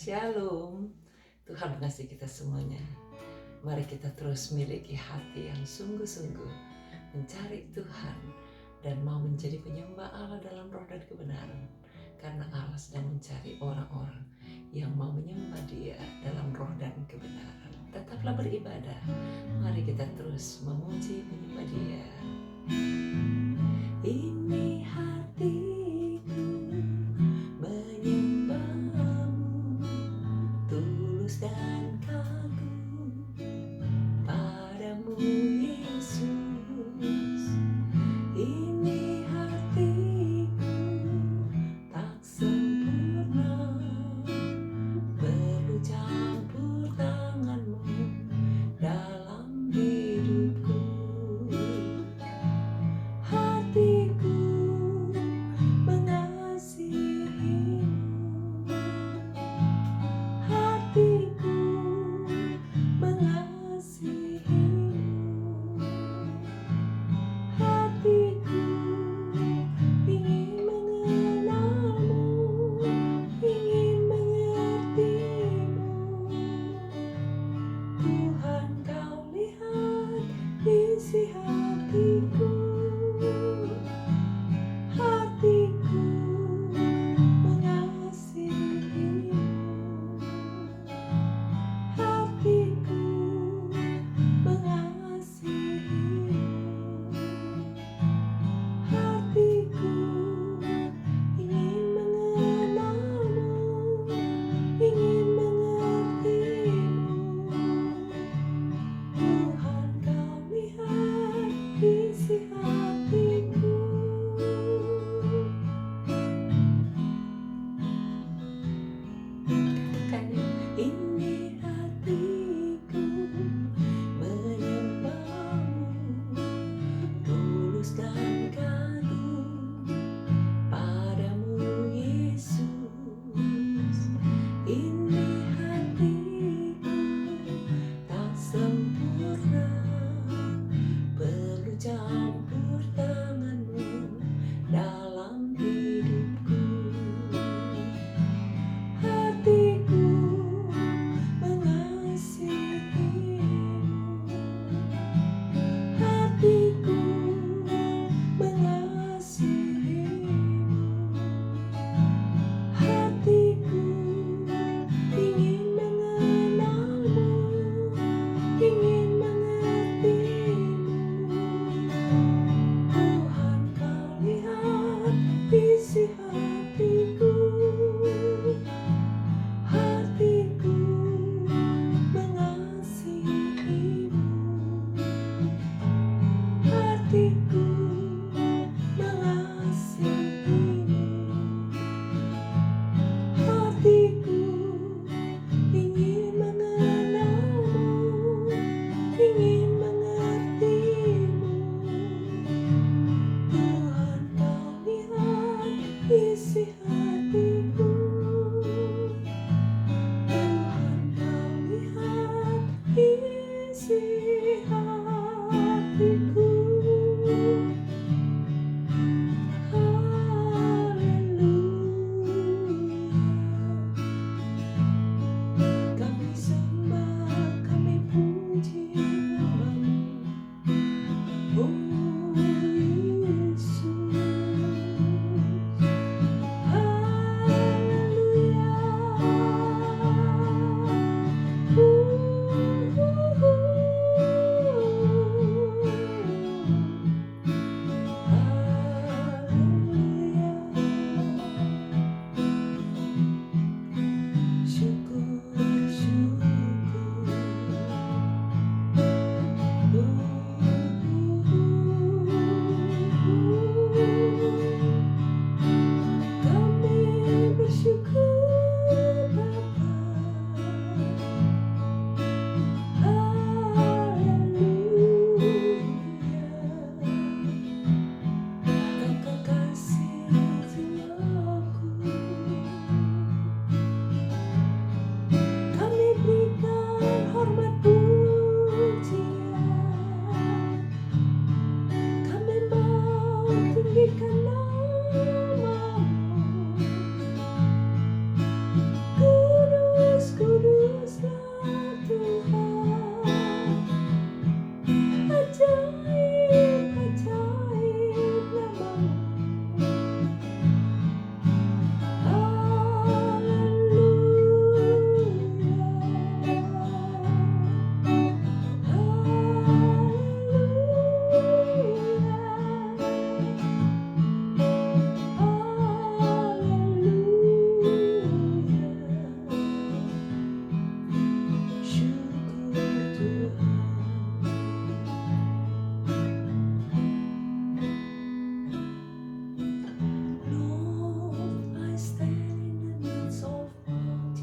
Shalom. Tuhan mengasihi kita semuanya. Mari kita terus miliki hati yang sungguh-sungguh mencari Tuhan dan mau menjadi penyembah Allah dalam roh dan kebenaran. Karena Allah sedang mencari orang-orang yang mau menyembah Dia dalam roh dan kebenaran. Tetaplah beribadah. Mari kita terus memuji menyembah Dia. Ini hatiku menyembahmu, tulus dan kagum padamu Yesus. Ini hatiku tak sempurna, perlu campur tanganmu dalam hidupku.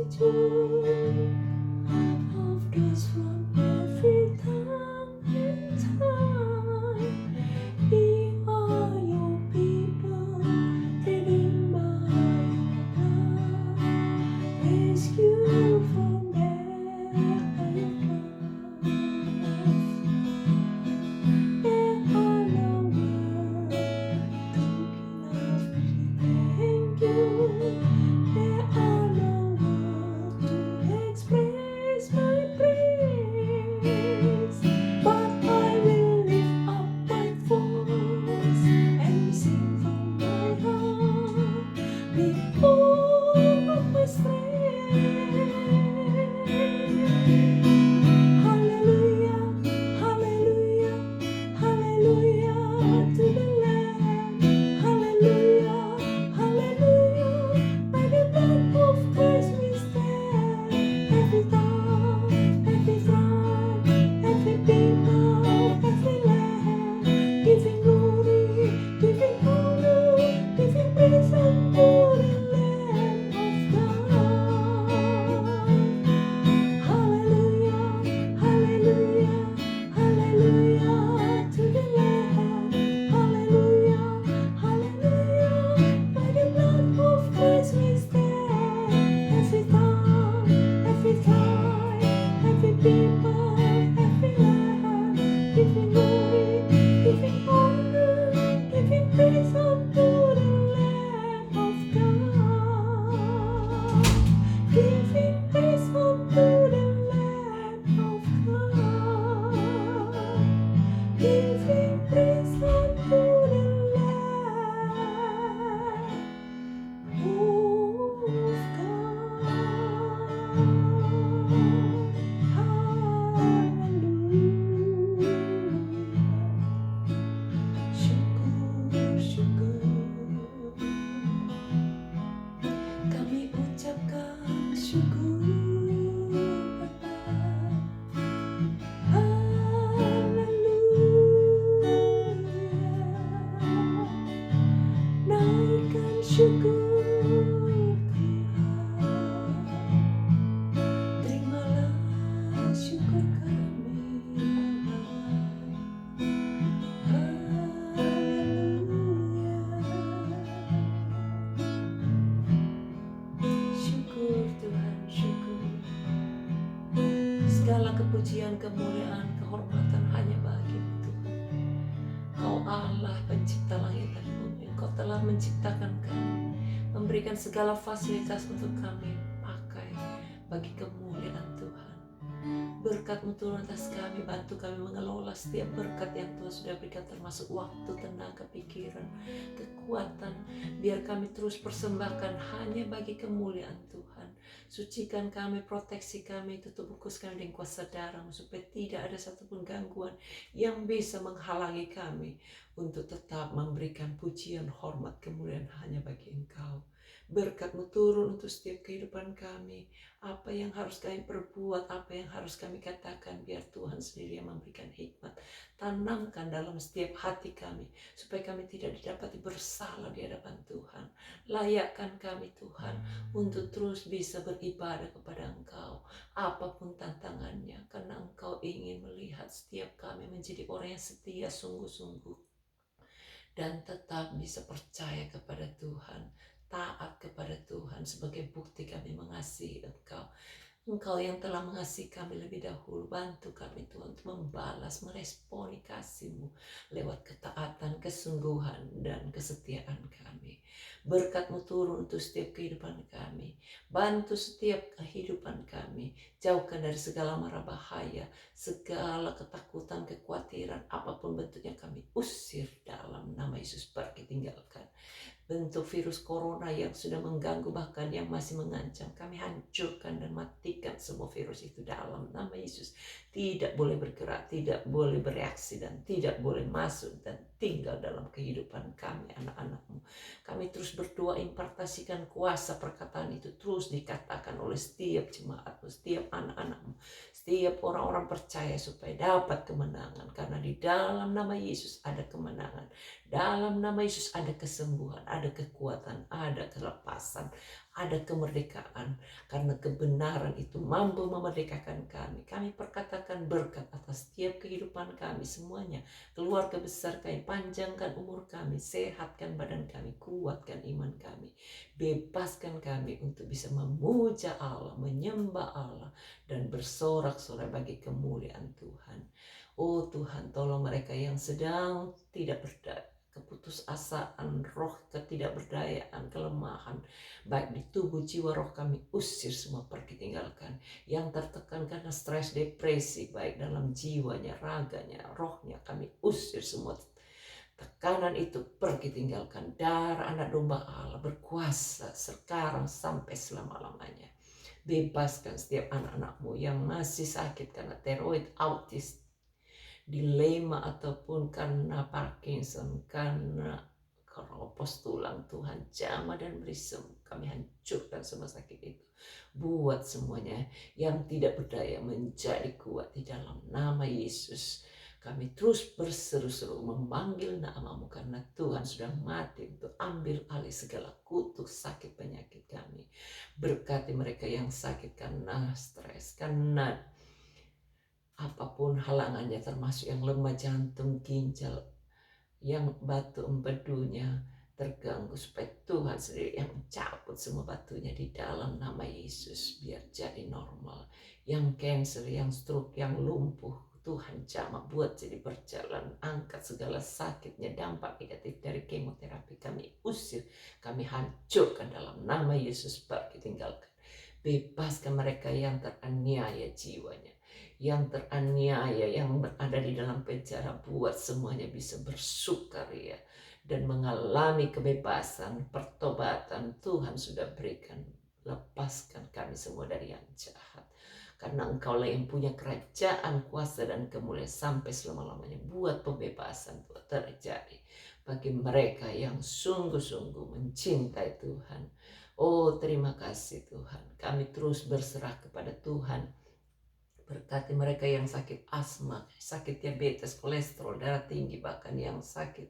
multitude of those from every tongue and time. We are your people, redeemed by your love, rescued from death by your cross. There are no words enough to thank you. There are no words to express my praise, but I will lift up my voice and sing from my heart with all of my strength. Hallelujah, hallelujah, hallelujah to the Lamb. Hallelujah, hallelujah. By the blood of Christ we stand. Every tongue, every tribe, every people, every land, giving glory, giving honor, giving praise unto the Lamb of God. Hallelujah, hallelujah, hallelujah to the Lamb. Hallelujah, hallelujah. By the blood of Christ we stand. Every tongue, every tribe, every people, every land, giving glory, giving honor, giving praise unto the Lamb of God. Giving praise unto the Lamb of God. Giving praise unto the Lamb of God. Hallelujah. Syukur, syukur. Kami ucapkan syukur Bapa. Haleluya. Naikkan syukur Tuhan. Terimalah syukur kami Haleluya. Syukur Tuhan, syukur. Segala kepujian, kemuliaan, kehormatan hanya bagi-Mu Tuhan. Kau Allah pencipta langit dan bumi. Kau telah menciptakan kami, memberikan segala fasilitas untuk kami pakai bagi kemuliaan Tuhan. Berkat-Mu turun atas kami, bantu kami mengelola setiap berkat yang Tuhan sudah berikan, termasuk waktu, tenaga, pikiran, kekuatan. Biar kami terus persembahkan hanya bagi kemuliaan Tuhan. Sucikan kami, proteksi kami, tutup bungkus kami dengan kuasa darah-Mu, supaya tidak ada satupun gangguan yang bisa menghalangi kami untuk tetap memberikan pujian, hormat, kemuliaan hanya bagi Engkau. Berkat-Mu turun untuk setiap kehidupan kami. Apa yang harus kami perbuat, apa yang harus kami katakan, biar Tuhan sendiri yang memberikan hikmat. Tanamkan dalam setiap hati kami, supaya kami tidak didapati bersalah di hadapan Tuhan. Layakkan kami Tuhan untuk terus bisa beribadah kepada Engkau, apapun tantangannya, karena Engkau ingin melihat setiap kami menjadi orang yang setia sungguh-sungguh, dan tetap bisa percaya kepada Tuhan, taat kepada Tuhan sebagai bukti kami mengasihi Engkau. Engkau yang telah mengasihi kami lebih dahulu, bantu kami Tuhan untuk membalas, meresponi kasih-Mu lewat ketaatan, kesungguhan, dan kesetiaan kami. Berkat-Mu turun untuk setiap kehidupan kami, bantu setiap kehidupan kami, jauhkan dari segala mara bahaya, segala ketakutan, kekhawatiran, apapun bentuknya kami usir dalam nama Yesus, pergi tinggalkan. Bentuk virus corona yang sudah mengganggu, bahkan yang masih mengancam, kami hancurkan dan matikan semua virus itu dalam nama Yesus. Tidak boleh bergerak, tidak boleh bereaksi, dan tidak boleh masuk dan tinggal dalam kehidupan kami, anak-anak-Mu. Kami terus berdoa, impartasikan kuasa perkataan itu terus dikatakan oleh setiap jemaat-Mu, setiap anak-anak-Mu, setiap orang-orang percaya, supaya dapat kemenangan. Karena di dalam nama Yesus ada kemenangan. Dalam nama Yesus ada kesembuhan, ada kekuatan, ada kelepasan, ada kemerdekaan, karena kebenaran itu mampu memerdekakan kami. Kami perkatakan berkat atas setiap kehidupan kami semuanya. Keluarga besar kami, panjangkan umur kami, sehatkan badan kami, kuatkan iman kami. Bebaskan kami untuk bisa memuja Allah, menyembah Allah, dan bersorak-sorai bagi kemuliaan Tuhan. Oh Tuhan, tolong mereka yang sedang tidak berdaya, keputusasaan, roh ketidakberdayaan, kelemahan, baik di tubuh, jiwa, roh, kami usir semua, pergi tinggalkan. Yang tertekan karena stres, depresi, baik dalam jiwanya, raganya, rohnya, kami usir semua tekanan itu, pergi tinggalkan. Darah anak domba Allah berkuasa sekarang sampai selama-lamanya. Bebaskan setiap anak-anakmu yang masih sakit karena tiroid, autis, dilema, ataupun karena Parkinson, karena keropos tulang. Tuhan jamah dan beri sembuh. Kami hancurkan semua sakit itu. Buat semuanya yang tidak berdaya menjadi kuat di dalam nama Yesus. Kami terus berseru-seru memanggil namamu, karena Tuhan sudah mati untuk ambil alih segala kutuk sakit penyakit kami. Berkati mereka yang sakit karena stres, karena apapun halangannya, termasuk yang lemah jantung, ginjal, yang batu empedunya terganggu, supaya Tuhan sendiri yang mencabut semua batunya di dalam nama Yesus, biar jadi normal. Yang cancer, yang stroke, yang lumpuh, Tuhan jamah buat jadi berjalan. Angkat segala sakitnya, dampak negatif dari kemoterapi, kami usir, kami hancurkan dalam nama Yesus. Pergi tinggalkan. Bebaskan mereka yang teraniaya jiwanya, yang teraniaya, yang berada di dalam penjara. Buat semuanya bisa bersukaria dan mengalami kebebasan, pertobatan. Tuhan sudah berikan. Lepaskan kami semua dari yang jahat, karena Engkaulah yang punya kerajaan, kuasa, dan kemuliaan sampai selama-lamanya. Buat pembebasan Tuhan terjadi bagi mereka yang sungguh-sungguh mencintai Tuhan. Oh, terima kasih Tuhan. Kami terus berserah kepada Tuhan. Berkati mereka yang sakit asma, sakit diabetes, kolesterol, darah tinggi, bahkan yang sakit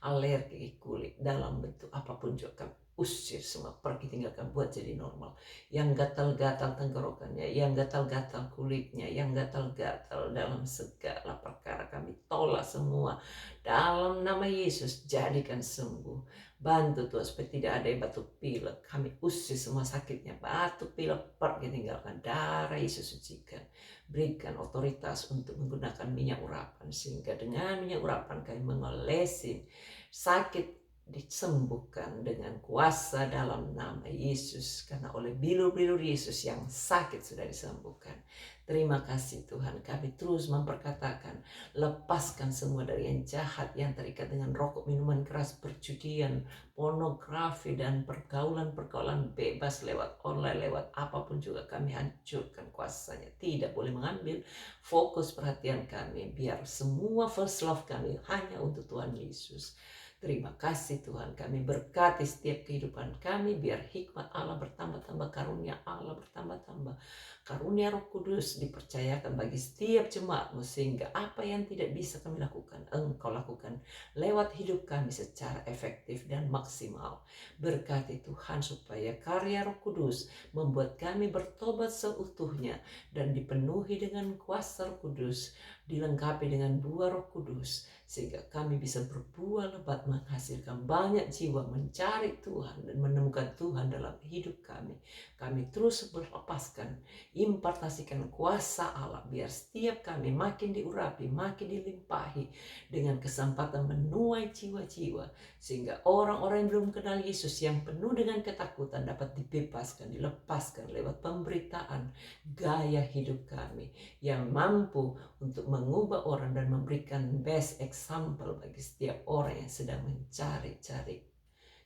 alergi kulit, dalam bentuk apapun juga kami usir semua, pergi tinggalkan, buat jadi normal. Yang gatal-gatal tenggorokannya, yang gatal-gatal kulitnya, yang gatal-gatal dalam segala perkara, kami tolak semua dalam nama Yesus. Jadikan sembuh. Bantu Tuhan supaya tidak ada yang batuk pilek. Kami usir semua sakitnya, batuk pilek, pergi tinggalkan. Darah Yesus sucikan. Berikan otoritas untuk menggunakan minyak urapan, sehingga dengan minyak urapan kami mengolesin sakit, disembuhkan dengan kuasa dalam nama Yesus, karena oleh bilur-bilur Yesus yang sakit sudah disembuhkan. Terima kasih Tuhan. Kami terus memperkatakan, lepaskan semua dari yang jahat, yang terikat dengan rokok, minuman keras, perjudian, pornografi, dan pergaulan-pergaulan bebas lewat online, lewat apapun juga. Kami hancurkan kuasanya. Tidak boleh mengambil fokus perhatian kami. Biar semua first love kami hanya untuk Tuhan Yesus. Terima kasih Tuhan. Kami berkati setiap kehidupan kami, biar hikmat Allah bertambah-tambah, karunia Allah bertambah-tambah, karunia Roh Kudus dipercayakan bagi setiap jemaatmu, sehingga apa yang tidak bisa kami lakukan, Engkau lakukan lewat hidup kami secara efektif dan maksimal. Berkati Tuhan supaya karya Roh Kudus membuat kami bertobat seutuhnya dan dipenuhi dengan kuasa Roh Kudus, dilengkapi dengan buah Roh Kudus, sehingga kami bisa berbuah lebat, menghasilkan banyak jiwa mencari Tuhan dan menemukan Tuhan dalam hidup kami. Kami terus berlepaskan, impartasikan kuasa Allah, biar setiap kami makin diurapi, makin dilimpahi dengan kesempatan menuai jiwa-jiwa, sehingga orang-orang yang belum kenal Yesus, yang penuh dengan ketakutan, dapat dibebaskan, dilepaskan lewat pemberitaan gaya hidup kami yang mampu untuk mengubah orang dan memberikan best example bagi setiap orang yang sedang mencari-cari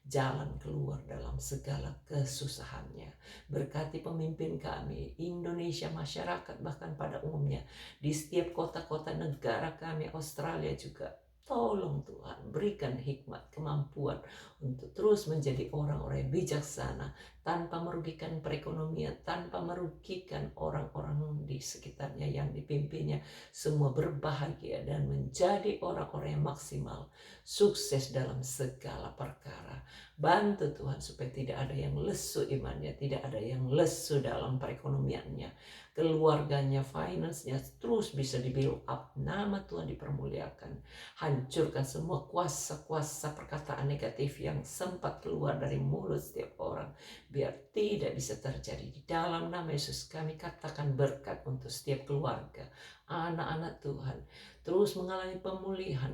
jalan keluar dalam segala kesusahannya. Berkati pemimpin kami, Indonesia, masyarakat bahkan pada umumnya, di setiap kota-kota negara kami, Australia juga. Tolong Tuhan, berikan hikmat, kemampuan untuk terus menjadi orang-orang yang bijaksana, tanpa merugikan perekonomian, tanpa merugikan orang-orang di sekitarnya yang dipimpinnya. Semua berbahagia dan menjadi orang-orang yang maksimal, sukses dalam segala perkara. Bantu Tuhan supaya tidak ada yang lesu imannya, tidak ada yang lesu dalam perekonomiannya, keluarganya, finance-nya terus bisa di-build up. Nama Tuhan dipermuliakan. Hancurkan semua kuasa-kuasa perkataan negatif yang sempat keluar dari mulut setiap orang, biar tidak bisa terjadi. Di dalam nama Yesus kami katakan berkat untuk setiap keluarga, anak-anak Tuhan terus mengalami pemulihan,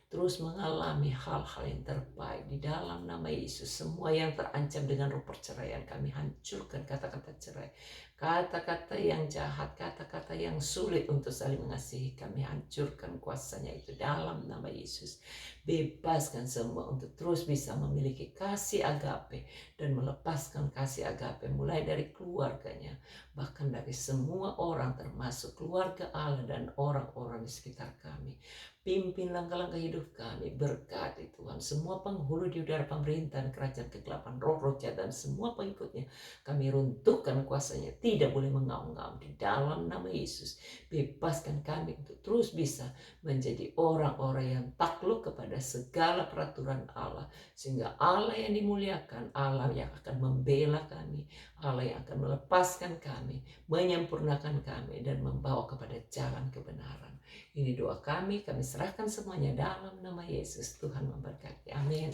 terus mengalami hal-hal yang terbaik di dalam nama Yesus. Semua yang terancam dengan roh perceraian kami hancurkan kata-kata cerai, kata-kata yang jahat, kata-kata yang sulit untuk saling mengasihi, kami hancurkan kuasanya itu dalam nama Yesus. Bebaskan semua untuk terus bisa memiliki kasih agape dan melepaskan kasih agape mulai dari keluarganya, bahkan dari semua orang termasuk keluarga Allah dan orang-orang di sekitar kami. Pimpin langkah-langkah hidup kami, berkati Tuhan semua penghulu di udara pemerintahan kerajaan kegelapan, roh-roh jahat dan semua pengikutnya. Kami runtuhkan kuasanya, tidak boleh mengaum-ngaum di dalam nama Yesus. Bebaskan kami untuk terus bisa menjadi orang-orang yang takluk kepada segala peraturan Allah, sehingga Allah yang dimuliakan, Allah yang akan membela kami, Allah yang akan melepaskan kami, menyempurnakan kami dan membawa kepada jalan kebenaran. Ini doa kami serahkan semuanya dalam nama Yesus. Tuhan memberkati. Amin.